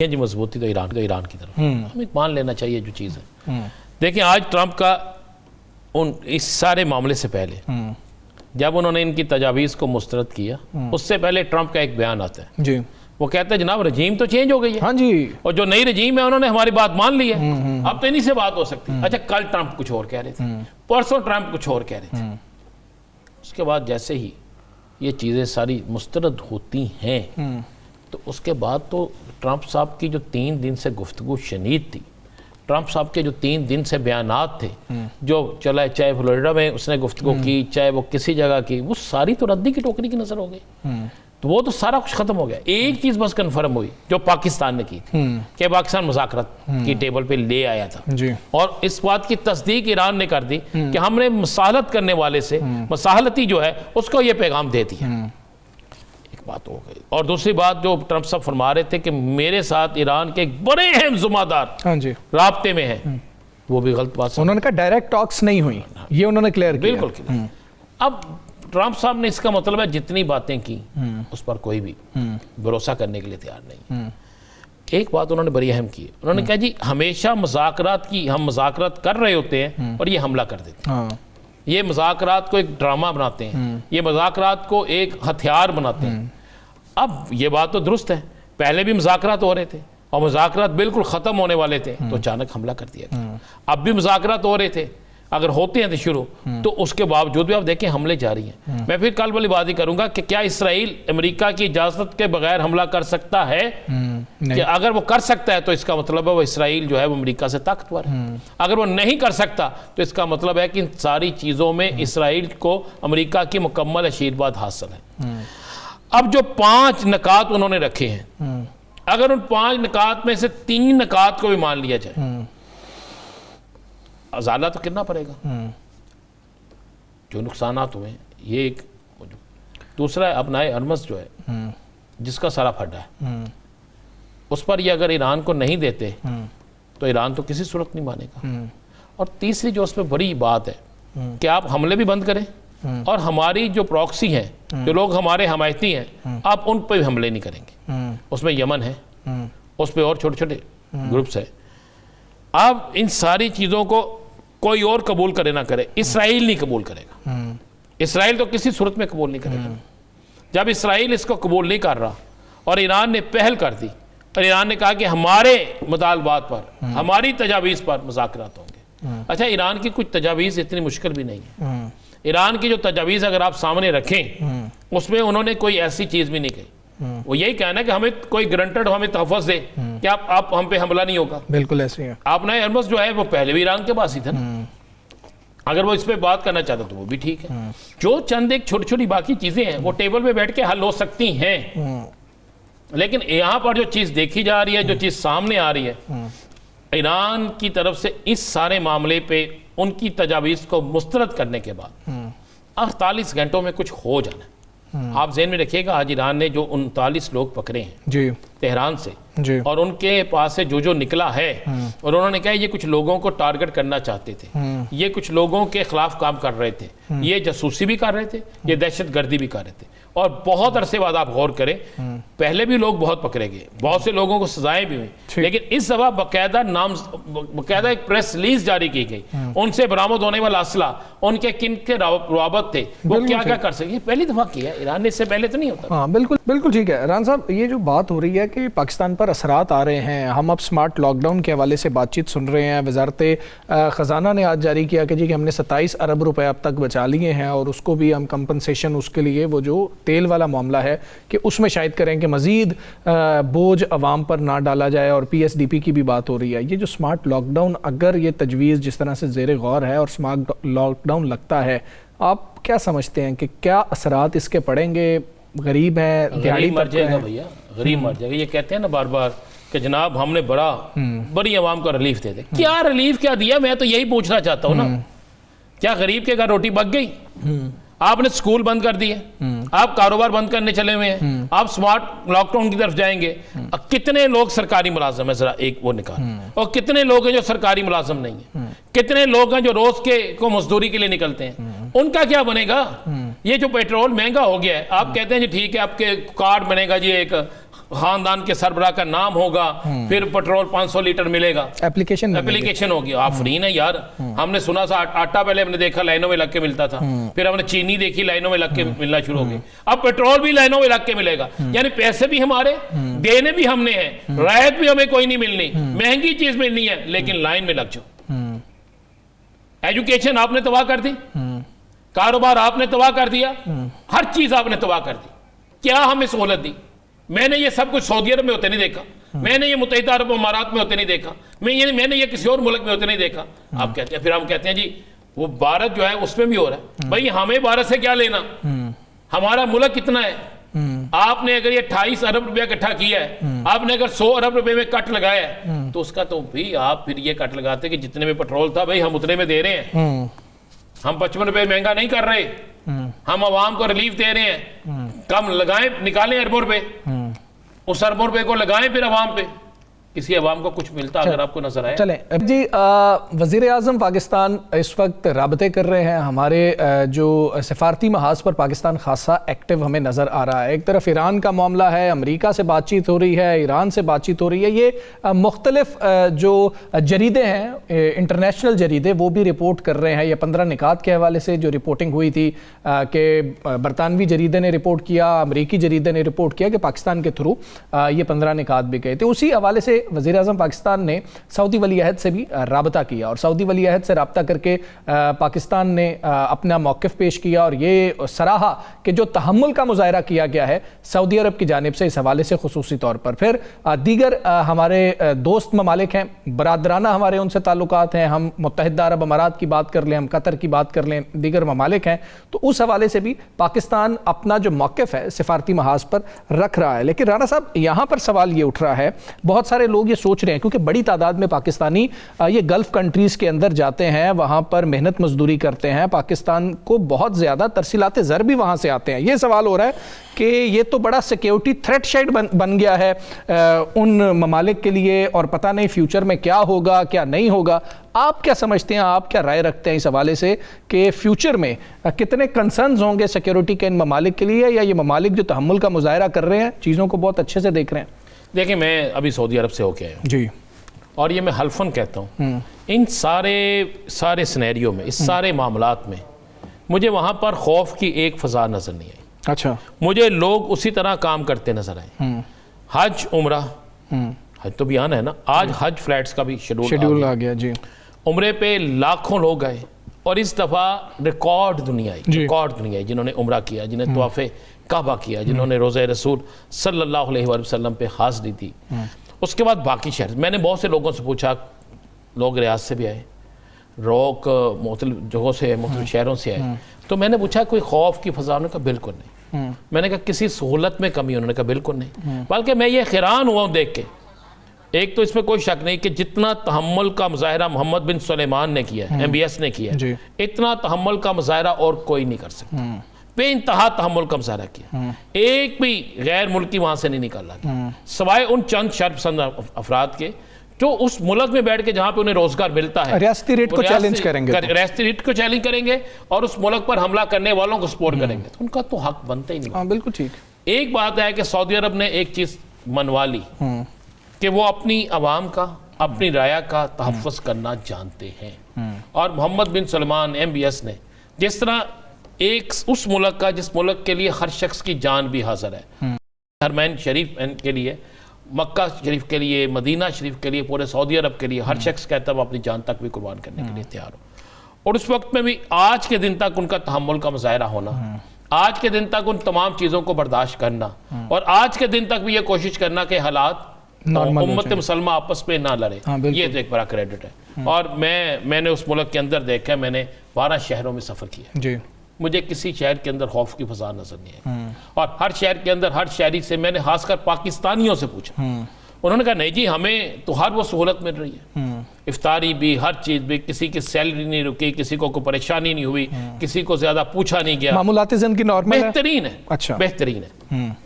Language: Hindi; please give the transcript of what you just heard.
जी मजबूती तो ईरान की तरफ हमें मान लेना चाहिए जो चीज़ है। देखिए आज ट्रंप का इस सारे मामले से पहले जब उन्होंने इनकी तजावीज़ को मुस्तरद किया उससे पहले ट्रंप का एक बयान आता है जी। वो कहते हैं जनाब रजीम तो चेंज हो गई है। हाँ जी। और जो नई रजीम है उन्होंने हमारी बात मान ली है, अब तो इन्हीं से बात हो सकती है। अच्छा कल ट्रंप कुछ और कह रहे थे, परसों ट्रंप कुछ और कह रहे थे। उसके बाद जैसे ही ये चीज़ें सारी मुस्तरद होती हैं तो उसके बाद तो ट्रंप साहब की जो 3 दिन से गुफ्तगू शनीद थी, ट्रंप साहब के जो 3 दिन से बयानात थे, जो चला चाहे फ्लोरिडा में उसने गुफ्तगू की, चाहे वो किसी जगह की, वो सारी तो रद्दी की टोकरी की नजर हो गई। तो वो तो सारा कुछ खत्म हो गया। एक चीज बस कंफर्म हुई जो पाकिस्तान ने की थी कि पाकिस्तान मुज़ाकरात की टेबल पे ले आया था जी। और इस बात की तस्दीक ईरान ने कर दी कि हमने मसालत करने वाले से मसालती जो है उसको ये पैगाम दे दिया। बात हो गई। और दूसरी बात जो ट्रंप साहब फरमा रहे थे कि मेरे साथ ईरान के एक बड़े अहम जुम्मेदार राब्ते में है, वो भी गलत बात। उन्होंने कहा डायरेक्ट टॉक्स नहीं हुई, ये उन्होंने क्लियर किया। बिल्कुल क्लियर। अब ट्रंप साहब ने इसका मतलब है जितनी बातें की उस पर कोई भी भरोसा करने के लिए तैयार नहीं। एक बात उन्होंने बड़ी अहम की, उन्होंने कहा जी हमेशा मुज़ाकरात की हम मुज़ाकरात कर रहे होते हैं और ये हमला कर देते हैं, ये मुज़ाकरात को एक ड्रामा बनाते हैं, ये मुज़ाकरात को एक हथियार बनाते हैं। अब ये बात तो दुरुस्त है, पहले भी मुज़ाकरात हो रहे थे और मुज़ाकरात बिल्कुल ख़त्म होने वाले थे तो अचानक हमला कर दिया गया। अब भी मुज़ाकरात हो रहे थे, अगर होते हैं तो शुरू, तो उसके बावजूद भी आप देखें हमले जारी हैं। मैं फिर कल वाली बात ही करूंगा कि क्या इसराइल अमेरिका की इजाज़त के बगैर हमला कर सकता है? कि अगर वो कर सकता है तो इसका मतलब है वो इसराइल जो है वो अमेरिका से ताकतवर है। अगर वो नहीं कर सकता तो इसका मतलब है कि इन सारी चीज़ों में इसराइल को अमेरिका की मुकम्मल आशीर्वाद हासिल है। अब जो 5 नकात उन्होंने रखे हैं, अगर उन 5 नकात में से 3 नकात को भी मान लिया जाए, अजाला तो कितना पड़ेगा जो नुकसानात हुए हैं। ये एक दूसरा अपनाए अरमस जो है जिसका सारा फटा है, उस पर ये अगर ईरान को नहीं देते तो ईरान तो किसी सूरत नहीं मानेगा। और तीसरी जो उस पर बड़ी बात है कि आप हमले भी बंद करें और हमारी जो प्रॉक्सी है, जो लोग हमारे हमायती हैं, आप उन पर भी हमले नहीं करेंगे। उसमें यमन है, उस पर और छोटे छोटे ग्रुप्स है। अब इन सारी चीज़ों को कोई और कबूल करे ना करे, इसराइल नहीं कबूल करेगा। इसराइल तो किसी सूरत में कबूल नहीं करेगा। जब इसराइल इसको कबूल नहीं कर रहा और ईरान ने पहल कर दी और ईरान ने कहा कि हमारे मुतालबात पर, हमारी तजावीज़ पर मुज़ाकरात होंगे। अच्छा ईरान की कुछ तजावीज़ इतनी मुश्किल भी नहीं है। ईरान की जो तजावीज़ अगर आप सामने रखें उसमें उन्होंने कोई ऐसी चीज़ भी नहीं कही। वो यही कहना कि हमें कोई गारंटेड हमें तहफ़्फ़ुज़ दे कि आप हम पे हमला नहीं होगा। बिल्कुल ऐसे ही है। आपने अरमस जो है वो पहले भी ईरान के पास ही था ना, अगर वो इस पे बात करना चाहता तो वो भी ठीक है। जो चंद एक छोटी छोटी बाकी चीज़ें हैं वो टेबल पे बैठ के हल हो सकती हैं, लेकिन यहाँ पर जो चीज़ देखी जा रही है, जो चीज़ सामने आ रही है, ईरान की तरफ से इस सारे मामले पे उनकी तजावीज़ को मुस्तरद करने के बाद 48 घंटों में कुछ हो जाना है। आप ज़हन में रखिएगा आज ईरान ने जो 39 लोग पकड़े हैं जी तेहरान से जी, और उनके पास से जो निकला है, और उन्होंने कहा ये कुछ लोगों को टारगेट करना चाहते थे, ये कुछ लोगों के खिलाफ काम कर रहे थे, ये जासूसी भी कर रहे थे, ये दहशतगर्दी भी कर रहे थे। और बहुत अरसे बाद आप गौर करें, पहले भी लोग बहुत पकड़े गए, बहुत से लोगों को सजाएं भी हुई, लेकिन इस दफा बाकायदा एक प्रेस रिलीज जारी की गई, उनसे बरामद होने वाला असला, उनके किन के रावत थे, वो क्या क्या कर सके। पहली दफा किया ईरान ने, इससे पहले तो नहीं होता। हाँ बिल्कुल बिल्कुल ठीक है रान साहब। ये जो बात हो रही है कि पाकिस्तान पर असरात आ रहे हैं, हम अब स्मार्ट लॉकडाउन के हवाले से बातचीत सुन रहे हैं। वजारत ख़जाना ने आज जारी किया कि जी कि हमने 27 अरब रुपए अब तक बचा लिए हैं और उसको भी हम कंपनसेशन उसके लिए वो जो तेल वाला मामला है कि उसमें शायद करें कि मज़ीद बोझ अवाम पर ना डाला जाए, और PSDP की भी बात हो रही है। ये जो स्मार्ट लॉकडाउन, अगर ये तजवीज़ जिस तरह से ज़ेर गौर है और स्मार्ट लॉकडाउन लगता है, आप क्या समझते हैं कि क्या असरात इसके पड़ेंगे? गरीब है, दिहाड़ी मर जाएगा भैया, गरीब मर जाएगा। ये कहते हैं ना बार बार कि जनाब हमने बड़ी आवाम को रिलीफ दे दे। क्या रिलीफ क्या दिया? मैं तो यही पूछना चाहता हूँ ना, क्या गरीब के घर रोटी पक गई? आपने स्कूल बंद कर दिए, आप कारोबार बंद करने चले हुए हैं, आप स्मार्ट लॉकडाउन की तरफ जाएंगे। कितने लोग सरकारी मुलाजिम है, जरा एक वो निकाल, और कितने लोग हैं जो सरकारी मुलाजिम नहीं है, कितने लोग हैं जो रोज के को मजदूरी के लिए निकलते हैं, उनका क्या बनेगा? ये जो पेट्रोल महंगा हो गया है, आप कहते हैं जी ठीक है आपके कार्ड बनेगा जी एक खानदान के सरबराह का नाम होगा, फिर पेट्रोल 500 लीटर मिलेगा, एप्लीकेशन होगी। आफरीन है यार। हमने सुना था आटा पहले हमने देखा लाइनों में लग के मिलता था, फिर हमने चीनी देखी लाइनों में लग के मिलना शुरू हो गई, अब पेट्रोल भी लाइनों में लग के मिलेगा। यानी पैसे भी हमारे, देने भी हमने हैं, राहत भी हमें कोई नहीं मिलनी, महंगी चीज मिलनी है, लेकिन लाइन में लग जाओ। एजुकेशन आपने तबाह कर दी, कारोबार आपने तबाह कर दिया, हर चीज आपने तबाह कर दी। क्या हमें सहूलत दी? मैंने ये सब कुछ सऊदी अरब में होते नहीं देखा, मैंने ये मुत्तहिदा अरब अमारात में होते नहीं देखा, मैंने ये किसी और मुल्क में होते नहीं देखा। आप कहते हैं, फिर हम कहते हैं जी वो भारत जो है उसमें भी हो रहा है। भाई हमें भारत से क्या लेना, हमारा मुल्क कितना है? आपने अगर ये 28 अरब रुपया इकट्ठा किया है, आपने अगर 100 अरब रुपए में कट लगाया है, तो उसका तो भी आप फिर ये कट लगाते कि जितने में पेट्रोल था भाई हम उतने में दे रहे हैं, हम 55 रुपए महंगा नहीं कर रहे, हम आवाम को रिलीफ दे रहे हैं, कम लगाएं, निकालें अरबों रुपए, उस अरबों रुपए को लगाएं फिर आवाम पे, किसी अवाम को कुछ मिलता अगर आपको नजर आए। चलें जी, वज़ीर आज़म पाकिस्तान इस वक्त राबते कर रहे हैं, हमारे जो सफारती महाज पर पाकिस्तान खासा एक्टिव हमें नज़र आ रहा है। एक तरफ ईरान का मामला है, अमेरिका से बातचीत हो रही है, ईरान से बातचीत हो रही है, ये मुख्तलिफ जो जरीदे हैं, इंटरनेशनल जरीदे, वो भी रिपोर्ट कर रहे हैं। ये 15 निकात के हवाले से जो रिपोर्टिंग हुई थी कि बरतानवी जरीदे ने रिपोर्ट किया, अमरीकी जरीदे ने रिपोर्ट किया कि पाकिस्तान के थ्रू ये 15 निकात भी गए थे। उसी हवाले से वज़ीर आज़म पाकिस्तान ने सऊदी वली अहद से भी राबता किया और सऊदी वली अहद से राबता करके पाकिस्तान ने अपना मौक़िफ़ पेश किया और ये सराहा कि जो तहम्मुल का मुज़ाहरा किया गया है सऊदी अरब की जानिब से इस हवाले से खुसूसी तौर पर। फिर दीगर हमारे दोस्त ममालिक हैं, बरादराना हमारे उनसे ताल्लुकात हैं, हम मुत्तहिदा अरब अमारात की बात कर लें, हम कतर की बात कर लें, दीगर ममालिक हैं, तो उस हवाले से भी पाकिस्तान अपना जो मौक़िफ़ है सिफारती महाज पर रख रहा है। लेकिन राना साहब, यहाँ पर सवाल ये उठ रहा है, बहुत सारे लोग ये सोच रहे हैं, क्योंकि बड़ी तादाद में पाकिस्तानी ये गल्फ़ कंट्रीज़ के अंदर जाते हैं, वहाँ पर मेहनत मजदूरी करते हैं, पाकिस्तान को बहुत ज़्यादा तरसीलात ज़र भी वहाँ से आते हैं। ये सवाल हो रहा है कि ये तो बड़ा सिक्योरिटी थ्रेट शेड बन गया है उन ममालिक के लिए, और पता नहीं फ्यूचर में क्या होगा क्या नहीं होगा। आप क्या समझते हैं, आप क्या राय रखते हैं इस हवाले से कि फ्यूचर में कितने कंसर्न्स होंगे सिक्योरिटी के इन ममालिक के लिए, या ये ममालिक जो तहम्मुल का मुजाहरा कर रहे हैं, चीज़ों को बहुत अच्छे से देख रहे हैं? देखिए, मैं अभी सऊदी अरब से होके आया हूँ जी, और ये मैं हल्फन कहता हूँ, इन सारे सिनेरियो में, इस सारे मामलात में मुझे वहाँ पर खौफ की एक फ़ज़ा नज़र नहीं आई। अच्छा, मुझे लोग उसी तरह काम करते नजर आए। हज उम्रा, हज तो भी आना है ना, आज हज फ्लैट्स का भी शेड्यूल आ गया जी। उम्रे पे लाखों लोग गए और इस दफ़ा रिकॉर्ड दुनिया आई जिन्होंने उम्रा किया, जिन्हें तवाफ़े काबा किया, जिन्होंने रोज़े रसूल सल्लल्लाहु अलैहि वसल्लम पे खास दी थी। उसके बाद बाकी शहर, मैंने बहुत से लोगों से पूछा, लोग रियाज से भी आए, लोग मुख्तलिफ जगहों से, मुख्तलिफ शहरों से आए, तो मैंने पूछा कोई खौफ की फ़ज़ा? उन्होंने कहा बिल्कुल नहीं। मैंने कहा किसी सहूलत में कमी? उन्होंने कहा बिल्कुल नहीं। बल्कि मैं ये हैरान हुआ हूँ देख के, एक तो इसमें कोई शक नहीं कि जितना तहम्मुल का मुज़ाहरा मोहम्मद बिन सुलेमान ने किया, MBS ने किया, इतना तहम्मुल का मुज़ाहरा और कोई नहीं कर सकता। बेइंतहा तहम्मुल का मुज़ाहरा किया, एक भी गैर मुल्की वहाँ से नहीं निकाला, सवाए उन चंद शर्पसंद अफराद के जो उस मुल्क में बैठ के जहाँ पे उन्हें रोजगार मिलता है, रियासती रेट को चैलेंज करेंगे, रियासती रेट को चैलेंज करेंगे और उस मुल्क पर हमला करने वालों को सपोर्ट करेंगे, तो उनका तो हक बनता ही नहीं। हाँ, बिल्कुल ठीक। एक बात है कि सऊदी अरब ने एक चीज़ मनवा ली कि वो अपनी आवाम का, अपनी राया का तहफ़्फ़ुज़ करना जानते हैं, और मोहम्मद बिन सलमान MBS ने जिस तरह एक उस मुल्क का, जिस मुल्क के लिए हर शख्स की जान भी हाजिर है, हरमैन शरीफ के लिए, मक्का शरीफ के लिए, मदीना शरीफ के लिए, पूरे सऊदी अरब के लिए हर शख्स कहता है वो अपनी जान तक भी कुर्बान करने के लिए तैयार हो, और उस वक्त में भी आज के दिन तक उनका तहम्मुल का मुज़ाहरा होना, आज के दिन तक उन तमाम चीज़ों को बर्दाश्त करना, और आज के दिन तक भी ये कोशिश करना कि हालात उम्मत मुसलमान आपस में ना लड़े, ये तो एक बड़ा क्रेडिट है। और मैंने उस मुल्क के अंदर देखा, मैंने 12 शहरों में सफ़र किया जी, मुझे किसी शहर के अंदर खौफ की फ़ज़ा नजर नहीं आई, और हर शहर के अंदर हर शहरी से मैंने खासकर पाकिस्तानियों से पूछा, उन्होंने कहा नहीं जी, हमें तो हर वो सहूलत मिल रही है, इफ्तारी भी, हर चीज़ भी, किसी की सैलरी नहीं रुकी, किसी को कोई परेशानी नहीं हुई, किसी को ज़्यादा पूछा नहीं गया, मामूलाती ज़िंदगी नॉर्मल बेहतरीन है। अच्छा, बेहतरीन है।